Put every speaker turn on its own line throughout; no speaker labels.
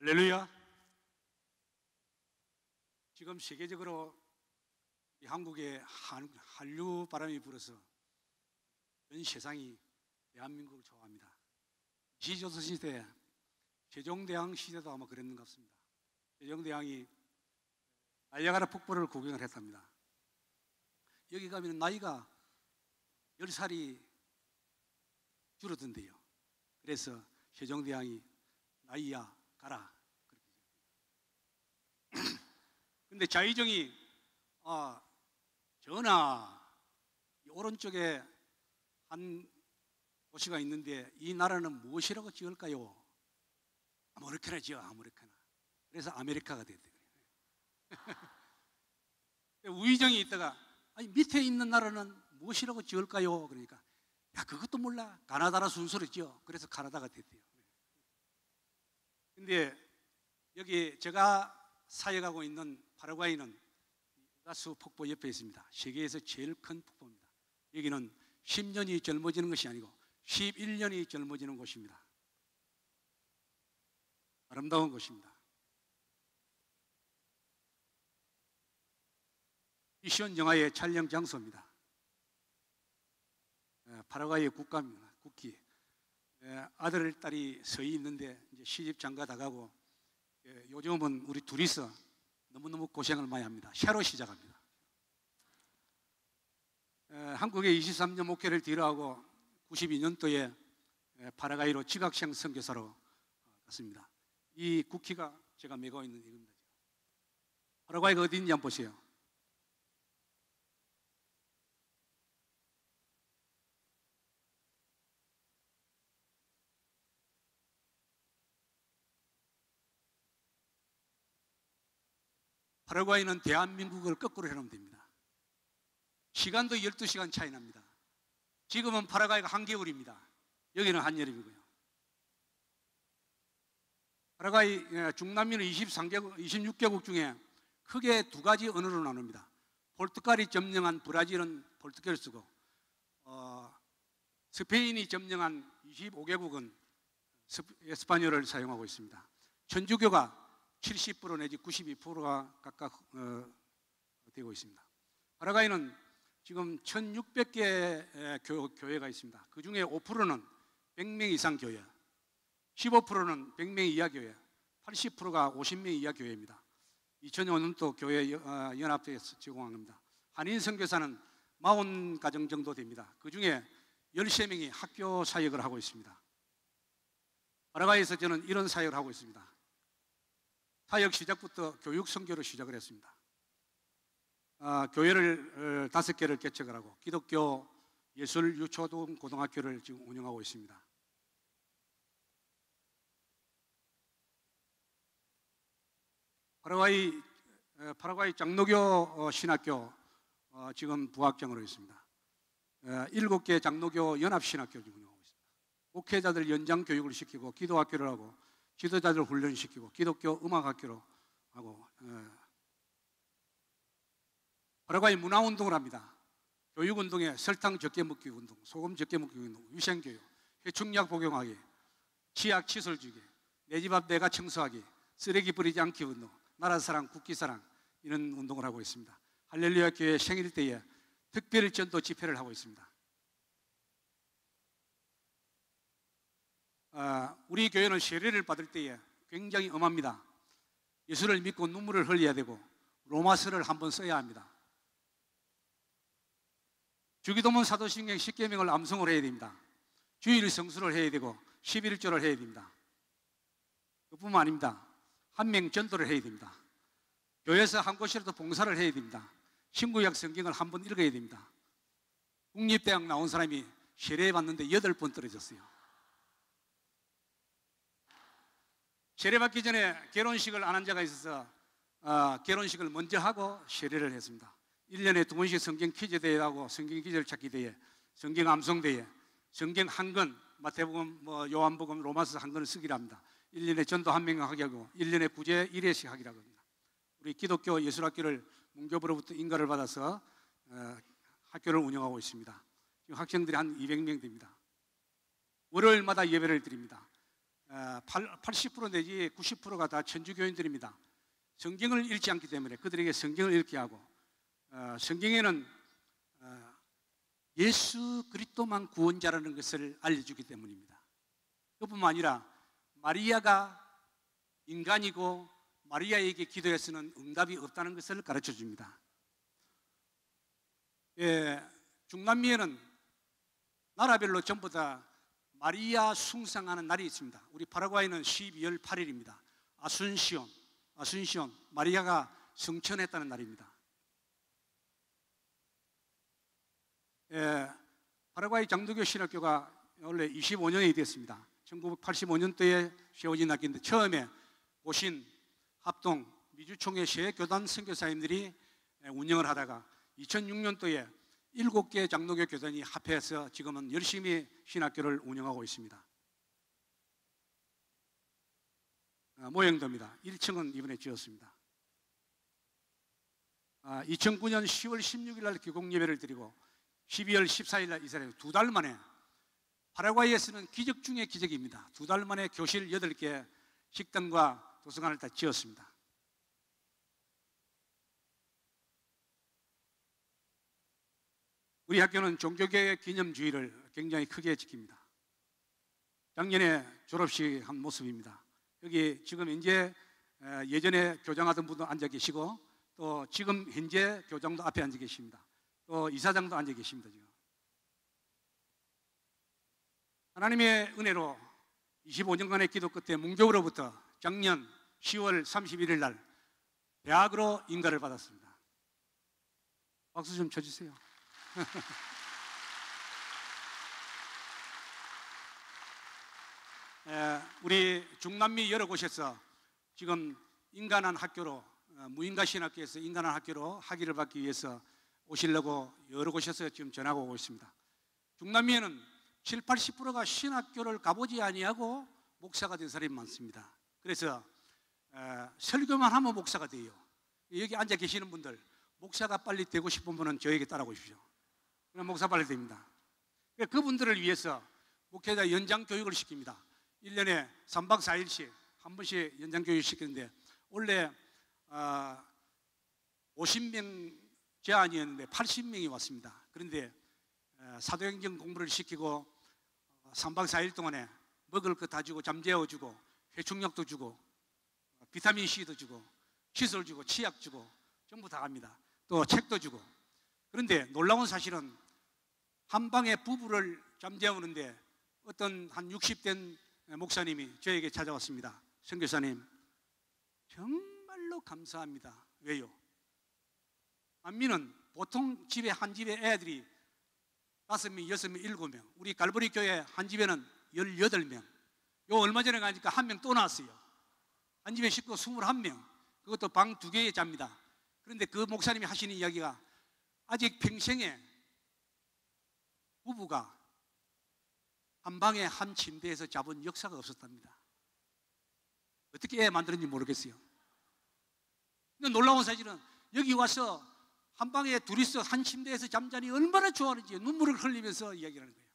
할렐루야. 지금 세계적으로 이 한국에 한류 바람이 불어서 전 세상이 대한민국을 좋아합니다. 시조선시대 세종대왕 시대도 아마 그랬는 것 같습니다. 세종대왕이 나이아가라 폭포를 구경을 했답니다. 여기 가면 나이가 10살이 줄어든대요. 그래서 세종대왕이 나이야 가라 그렇게. 근데 자의정이 전하, 오른쪽에 한 도시가 있는데 이 나라는 무엇이라고 지을까요? 아무렇게나 지어, 아무렇게나. 그래서 아메리카가 됐대요. 우의정이 있다가 아니 밑에 있는 나라는 무엇이라고 지을까요? 그러니까 야 그것도 몰라, 가나다라 순서로 지어. 그래서 가나다가 됐대요. 근데 여기 제가 사역하고 있는 파라과이는 가수 폭포 옆에 있습니다. 세계에서 제일 큰 폭포입니다. 여기는 10년이 젊어지는 것이 아니고 11년이 젊어지는 곳입니다. 아름다운 곳입니다. 미션 영화의 촬영 장소입니다. 파라과이의 국가입니다. 국기. 아들, 딸이 서희 있는데 이제 시집 장가 다 가고, 요즘은 우리 둘이서 너무너무 고생을 많이 합니다. 새로 시작합니다. 한국에 23년 목회를 뒤로하고 92년도에 파라과이로 지각생 선교사로 갔습니다. 이 국기가 제가 메고 있는 이겁니다. 파라과이가 어디 있는지 한번 보세요. 파라과이는 대한민국을 거꾸로 해놓으면 됩니다. 시간도 12시간 차이 납니다. 지금은 파라과이가 한겨울입니다. 여기는 한여름이고요. 파라과이 중남미는 26개국 중에 크게 두 가지 언어로 나눕니다. 포르투갈이 점령한 브라질은 포르투갈을 쓰고, 스페인이 점령한 25개국은 에스파뇰을 사용하고 있습니다. 천주교가 70% 내지 92%가 각각 되고 있습니다. 파라과이는 지금 1600개 교회가 있습니다. 그 중에 5%는 100명 이상 교회, 15%는 100명 이하 교회, 80%가 50명 이하 교회입니다. 2005년도 교회 연합회에서 제공합니다. 한인 선교사는 40가정 정도 됩니다. 그 중에 13명이 학교 사역을 하고 있습니다. 파라과이에서 저는 이런 사역을 하고 있습니다. 사역 시작부터 교육 선교로 시작을 했습니다. 교회를 5개를 개척을 하고 기독교 예술 유초등 고등학교를 지금 운영하고 있습니다. 파라과이 장로교 신학교 지금 부학장으로 있습니다. 7개 장로교 연합신학교를 운영하고 있습니다. 목회자들 연장 교육을 시키고 기도학교를 하고 지도자들 훈련시키고 기독교 음악학교로 하고, 파라과이 문화운동을 합니다. 교육운동에 설탕 적게 먹기 운동, 소금 적게 먹기 운동, 위생교육, 해충약 복용하기, 치약 칫솔 주기, 내 집 앞 내가 청소하기, 쓰레기 버리지 않기 운동, 나라사랑, 국기사랑, 이런 운동을 하고 있습니다. 할렐루야 교회 생일 때에 특별 전도 집회를 하고 있습니다. 우리 교회는 세례를 받을 때에 굉장히 엄합니다. 예수를 믿고 눈물을 흘려야 되고 로마서를 한번 써야 합니다. 주기도문 사도신경 10계명을 암송을 해야 됩니다. 주일 성수를 해야 되고 11조를 해야 됩니다. 그뿐만 아닙니다. 한 명 전도를 해야 됩니다. 교회에서 한 곳이라도 봉사를 해야 됩니다. 신구약 성경을 한번 읽어야 됩니다. 국립대학 나온 사람이 세례 받는데 8번 떨어졌어요. 세례 받기 전에 결혼식을 안 한 자가 있어서 결혼식을 먼저 하고 세례를 했습니다. 1년에 2번씩 성경 퀴즈 대회하고 성경 기절 찾기 대회, 성경 암송 대회, 성경 한 권, 마태복음, 요한복음, 로마서 한 권을 쓰기로 합니다. 1년에 전도 한 명 하게 하고 1년에 구제 1회씩 하기로 합니다. 우리 기독교 예술학교를 문교부로부터 인가를 받아서 학교를 운영하고 있습니다. 지금 학생들이 한 200명 됩니다. 월요일마다 예배를 드립니다. 80% 내지 90%가 다 천주교인들입니다. 성경을 읽지 않기 때문에 그들에게 성경을 읽게 하고 성경에는 예수 그리스도만 구원자라는 것을 알려주기 때문입니다. 그뿐만 아니라 마리아가 인간이고 마리아에게 기도해서는 응답이 없다는 것을 가르쳐 줍니다. 중남미에는 나라별로 전부 다 마리아 숭상하는 날이 있습니다. 우리 파라과이는 12월 8일입니다. 아순시온, 마리아가 성천했다는 날입니다. 파라과이 장로교 신학교가 원래 25년이 됐습니다. 1985년도에 세워진 학교인데 처음에 고신, 합동, 미주총회 세 교단 선교사님들이 운영을 하다가 2006년도에 7개 장로교 교단이 합해서 지금은 열심히 신학교를 운영하고 있습니다. 모형도입니다. 1층은 이번에 지었습니다. 2009년 10월 16일 날 기공 예배를 드리고 12월 14일 날 이스라엘 2달 만에 파라과이에서는 기적 중의 기적입니다. 2달 만에 교실 8개, 식당과 도서관을 다 지었습니다. 우리 학교는 종교개혁 기념주의를 굉장히 크게 지킵니다. 작년에 졸업식 한 모습입니다. 여기 지금 이제 예전에 교장하던 분도 앉아 계시고 또 지금 현재 교장도 앞에 앉아 계십니다. 또 이사장도 앉아 계십니다. 지금 하나님의 은혜로 25년간의 기도 끝에 문교로부터 작년 10월 31일 날 대학으로 인가를 받았습니다. 박수 좀 쳐주세요. 우리 중남미 여러 곳에서 지금 인간한 학교로 무인가 신학교에서 인간한 학교로 학위를 받기 위해서 오시려고 여러 곳에서 지금 전화가 오고 있습니다. 중남미에는 7, 80%가 신학교를 가보지 아니하고 목사가 된 사람이 많습니다. 그래서 설교만 하면 목사가 돼요. 여기 앉아 계시는 분들 목사가 빨리 되고 싶은 분은 저에게 따라오십시오. 그럼 목사 빨리 됩니다. 그분들을 위해서 목회자 연장 교육을 시킵니다. 1년에 3박 4일씩 한 번씩 연장 교육을 시키는데 원래 50명 제한이었는데 80명이 왔습니다. 그런데 사도행전 공부를 시키고 3박 4일 동안에 먹을 거 다 주고 잠재워 주고 회충약도 주고 비타민 C도 주고 시술 주고 치약 주고 전부 다 합니다. 또 책도 주고. 그런데 놀라운 사실은 한 방에 부부를 잠재우는데 어떤 한 60된 목사님이 저에게 찾아왔습니다. 선교사님 정말로 감사합니다. 왜요? 안미는 보통 집에 한 집에 애들이 5명, 6명, 7명. 우리 갈보리 교회 한 집에는 18명. 요 얼마 전에 가니까 한 명 또 나왔어요. 한 집에 식구 21명. 그것도 방 2개에 잡니다. 그런데 그 목사님이 하시는 이야기가 아직 평생에 부부가 한 방에 한 침대에서 잡은 역사가 없었답니다. 어떻게 애 만들었는지 모르겠어요. 근데 놀라운 사실은 여기 와서 한 방에 둘이서 한 침대에서 잠자니 얼마나 좋아하는지 눈물을 흘리면서 이야기를 하는 거예요.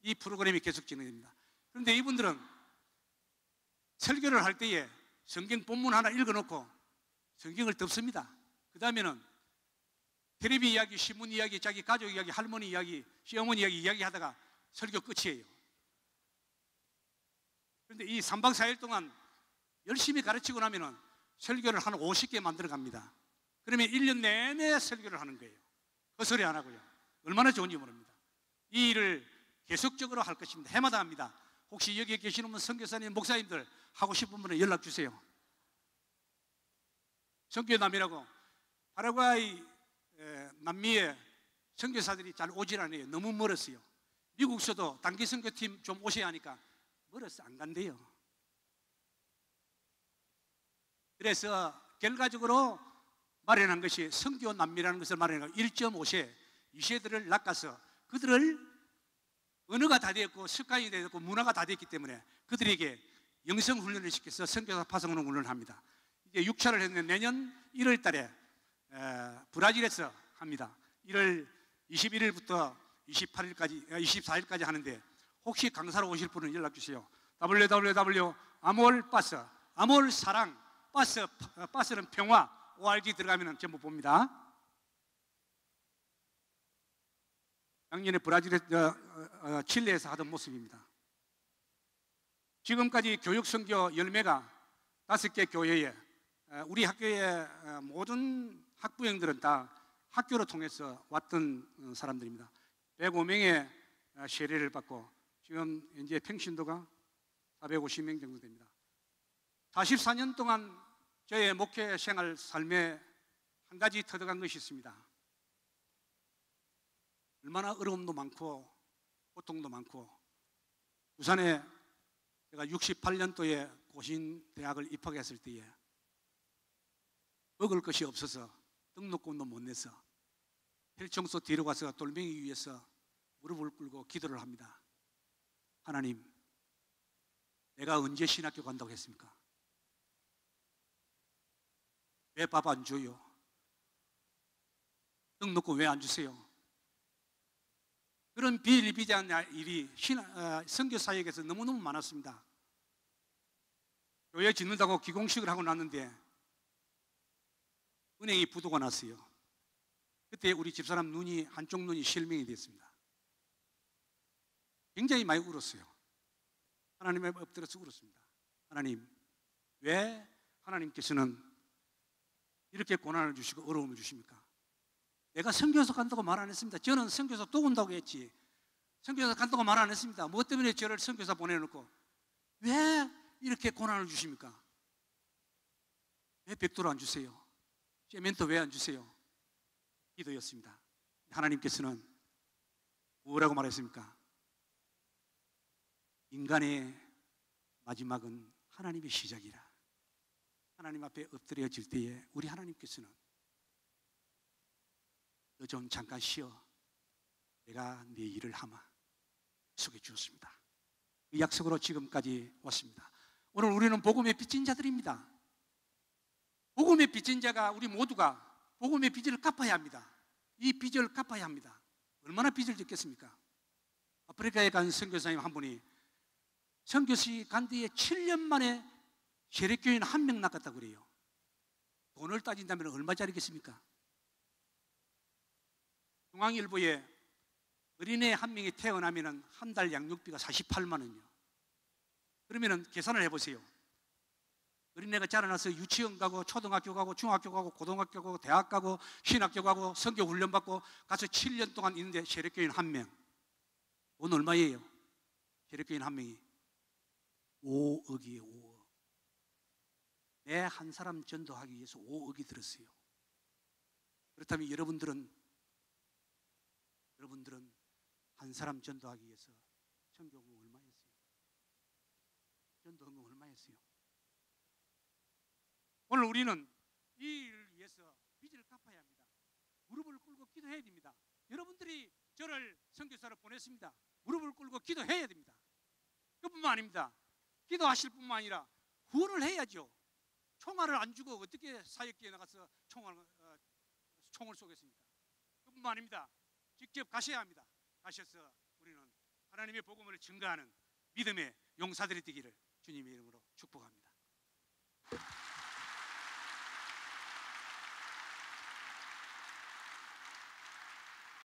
이 프로그램이 계속 진행됩니다. 그런데 이분들은 설교를 할 때에 성경 본문 하나 읽어놓고 성경을 덮습니다. 그 다음에는 텔레비 이야기, 신문 이야기, 자기 가족 이야기, 할머니 이야기, 시어머니 이야기 하다가 설교 끝이에요. 그런데 이 3박 4일 동안 열심히 가르치고 나면은 설교를 한 50개 만들어 갑니다. 그러면 1년 내내 설교를 하는 거예요. 헛소리 안 하고요. 얼마나 좋은지 모릅니다. 이 일을 계속적으로 할 것입니다. 해마다 합니다. 혹시 여기에 계시는 분 선교사님, 목사님들 하고 싶은 분은 연락 주세요. 선교남이라고 파라과이 남미에 선교사들이 잘 오질 않아요. 너무 멀었어요. 미국서도 단기 선교팀 좀 오셔야 하니까 멀어서 안 간대요. 그래서 결과적으로 마련한 것이 선교남미라는 것을 마련한 1.5세, 2세들을 낚아서 그들을 언어가 다 되었고 습관이 되었고 문화가 다 됐기 때문에 그들에게 영성훈련을 시켜서 선교사 파송하는 훈련을 합니다. 이제 6차를 했는데 내년 1월 달에 브라질에서 합니다. 1월 21일부터 24일까지 하는데 혹시 강사로 오실 분은 연락 주세요. www 아몰버스, 아몰 사랑, 버스는 평화, org 들어가면 전부 봅니다. 작년에 브라질에 칠레에서 하던 모습입니다. 지금까지 교육 선교 열매가 5개 교회에, 우리 학교의 모든 학부형들은 다 학교를 통해서 왔던 사람들입니다. 105명의 세례를 받고 지금 현재 평신도가 450명 정도 됩니다. 44년 동안 저의 목회 생활 삶에 한 가지 터득한 것이 있습니다. 얼마나 어려움도 많고 고통도 많고, 부산에 제가 68년도에 고신대학을 입학했을 때에 먹을 것이 없어서 등록금도 못 내서 혈청소 뒤로 가서 돌멩이 위에서 무릎을 꿇고 기도를 합니다. 하나님, 내가 언제 신학교 간다고 했습니까? 왜 밥 안 줘요? 등록금 왜 안 주세요? 그런 비일비재한 일이 선교사역에서 너무너무 많았습니다. 교회 짓는다고 기공식을 하고 났는데 은행이 부도가 났어요. 그때 우리 집사람 한쪽 눈이 실명이 됐습니다. 굉장히 많이 울었어요. 하나님의 엎드려서 울었습니다. 하나님, 왜 하나님께서는 이렇게 고난을 주시고 어려움을 주십니까? 내가 선교사 간다고 말 안 했습니다. 저는 선교사 또 온다고 했지, 선교사 간다고 말 안 했습니다. 뭐 때문에 저를 선교사 보내놓고 왜 이렇게 고난을 주십니까? 왜 백도를 안 주세요? 세멘트 왜 안 주세요? 기도였습니다. 하나님께서는 뭐라고 말했습니까? 인간의 마지막은 하나님의 시작이라. 하나님 앞에 엎드려질 때에 우리 하나님께서는 너 좀 잠깐 쉬어, 내가 네 일을 하마 속에 주었습니다. 그 약속으로 지금까지 왔습니다. 오늘 우리는 복음의 빚진 자들입니다. 복음의 빚진 자가 우리 모두가 복음의 빚을 갚아야 합니다. 이 빚을 갚아야 합니다. 얼마나 빚을 짓겠습니까? 아프리카에 간 선교사님 한 분이 선교시 간 뒤에 7년 만에 세례교인 1명 낚았다고 그래요. 돈을 따진다면 얼마짜리겠습니까? 중앙일보에 어린애 1명이 태어나면 한 달 양육비가 48만 원이요. 그러면 계산을 해보세요. 어린애가 자라나서 유치원 가고 초등학교 가고 중학교 가고 고등학교 가고 대학 가고 신학교 가고 선교 훈련 받고 가서 7년 동안 있는데 세례교인 1명, 돈 얼마예요? 세례교인 1명이 5억이에요. 5억. 내 한 사람 전도하기 위해서 5억이 들었어요. 그렇다면 여러분들은 한 사람 전도하기 위해서 전도금 얼마 했어요? 전도금 얼마 했어요? 오늘 우리는 이 일을 위해서 빚을 갚아야 합니다. 무릎을 꿇고 기도해야 됩니다. 여러분들이 저를 선교사로 보냈습니다. 무릎을 꿇고 기도해야 됩니다. 그뿐만 아닙니다. 기도하실 뿐만 아니라 후원을 해야죠. 총알을 안 주고 어떻게 사역기에 나가서 총을 쏘겠습니까? 그뿐만 아닙니다. 직접 가셔야 합니다. 가셔서 우리는 하나님의 복음을 증거하는 믿음의 용사들이 되기를 주님의 이름으로 축복합니다.